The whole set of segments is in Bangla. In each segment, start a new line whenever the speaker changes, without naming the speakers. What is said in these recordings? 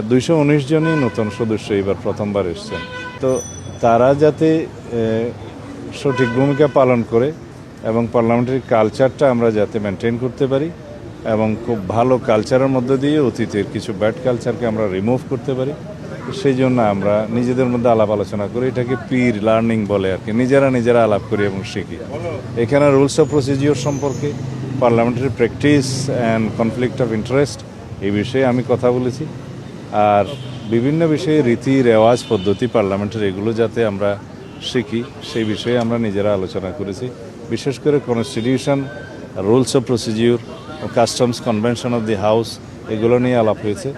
219 জনই নতুন সদস্য এবার প্রথমবার এসছেন। তো তারা যাতে সঠিক ভূমিকা পালন করে এবং পার্লামেন্টারি কালচারটা আমরা যাতে মেনটেন করতে পারি এবং খুব ভালো কালচারের মধ্যে দিয়ে অতীতের কিছু ব্যাড কালচারকে আমরা রিমুভ করতে পারি, সেই জন্য আমরা নিজেদের মধ্যে আলাপ আলোচনা করি। এটাকে পির লার্নিং বলে আর কি, নিজেরা আলাপ করি এবং শিখি। এখানে রুলস অফ প্রসিজিওর সম্পর্কে, parliamentary practice and conflict of interest এই বিষয়ে আমি কথা বলেছি। আর বিভিন্ন বিষয়ে রীতি রেওয়াজ পদ্ধতি পার্লামেন্টের এগুলো যাতে আমরা শিখি সেই বিষয়ে আমরা নিজেরা আলোচনা করেছি। বিশেষ করে constitution, rules of procedure, customs convention of the house এগুলো নিয়ে আলাপ হয়েছে।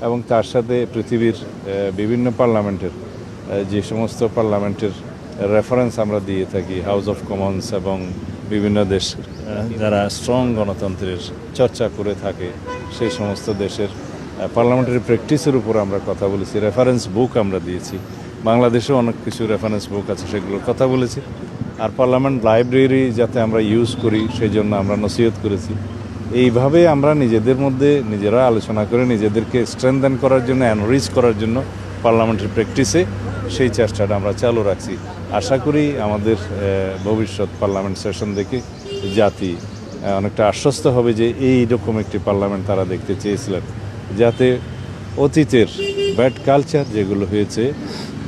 এবং তার সাথে পৃথিবীর বিভিন্ন পার্লামেন্টের যে সমস্ত পার্লামেন্টের রেফারেন্স আমরা দিয়ে থাকি, হাউস অফ কমন্স এবং বিভিন্ন দেশ যারা স্ট্রং গণতন্ত্রের চর্চা করে থাকে সেই সমস্ত দেশের পার্লামেন্টারি প্র্যাকটিসের উপর আমরা কথা বলেছি। রেফারেন্স বুক আমরা দিয়েছি, বাংলাদেশেও অনেক কিছু রেফারেন্স বুক আছে, সেগুলোর কথা বলেছি। আর পার্লামেন্ট লাইব্রেরি যাতে আমরা ইউজ করি সেই জন্য আমরা নসিহত করেছি। এইভাবে আমরা নিজেদের মধ্যে নিজেরা আলোচনা করে নিজেদেরকে স্ট্রেংথেন করার জন্য, এনরিচ করার জন্য পার্লামেন্টারি প্র্যাকটিসে সেই চেষ্টাটা আমরা চালু রাখছি। আশা করি আমাদের ভবিষ্যৎ পার্লামেন্ট সেশন দেখে জাতি অনেকটা আশ্বস্ত হবে যে এইরকম একটি পার্লামেন্ট তারা দেখতে চেয়েছিলেন, যাতে অতীতের ব্যাড কালচার যেগুলো হয়েছে,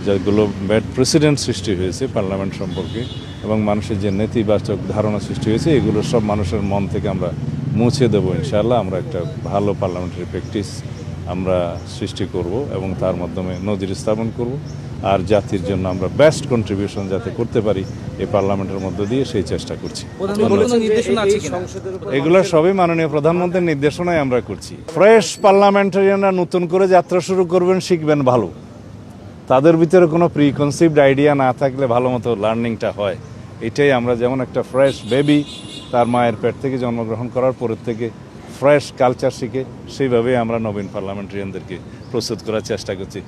যেগুলো ব্যাড প্রেসিডেন্ট সৃষ্টি হয়েছে পার্লামেন্ট সম্পর্কে এবং মানুষের যে নেতিবাচক ধারণা সৃষ্টি হয়েছে, এগুলো সব মানুষের মন থেকে আমরা মুছে দেবো ইনশাআল্লাহ। আমরা একটা ভালো পার্লামেন্টারি প্র্যাকটিস আমরা সৃষ্টি করব এবং তার মাধ্যমে নজির স্থাপন করব। আর জাতির জন্য আমরা বেস্ট কন্ট্রিবিউশন যাতে করতে পারি এই পার্লামেন্টের মধ্য দিয়ে সেই চেষ্টা করছি। এগুলো সবই মাননীয় প্রধানমন্ত্রীর নির্দেশনায় আমরা করছি। ফ্রেশ পার্লামেন্টারিয়ানরা নতুন করে যাত্রা শুরু করবেন, শিখবেন ভালো। তাদের ভিতরে কোনো প্রিকনসিভড আইডিয়া না থাকলে ভালো মতো লার্নিংটা হয়। এটাই আমরা, যেমন একটা ফ্রেশ বেবি তার মায়ের পেট থেকে জন্মগ্রহণ করার পরের থেকে ফ্রেশ কালচার শিখে, সেইভাবেই আমরা নবীন পার্লামেন্টারিয়ানদেরকে প্রস্তুত করার চেষ্টা করছি।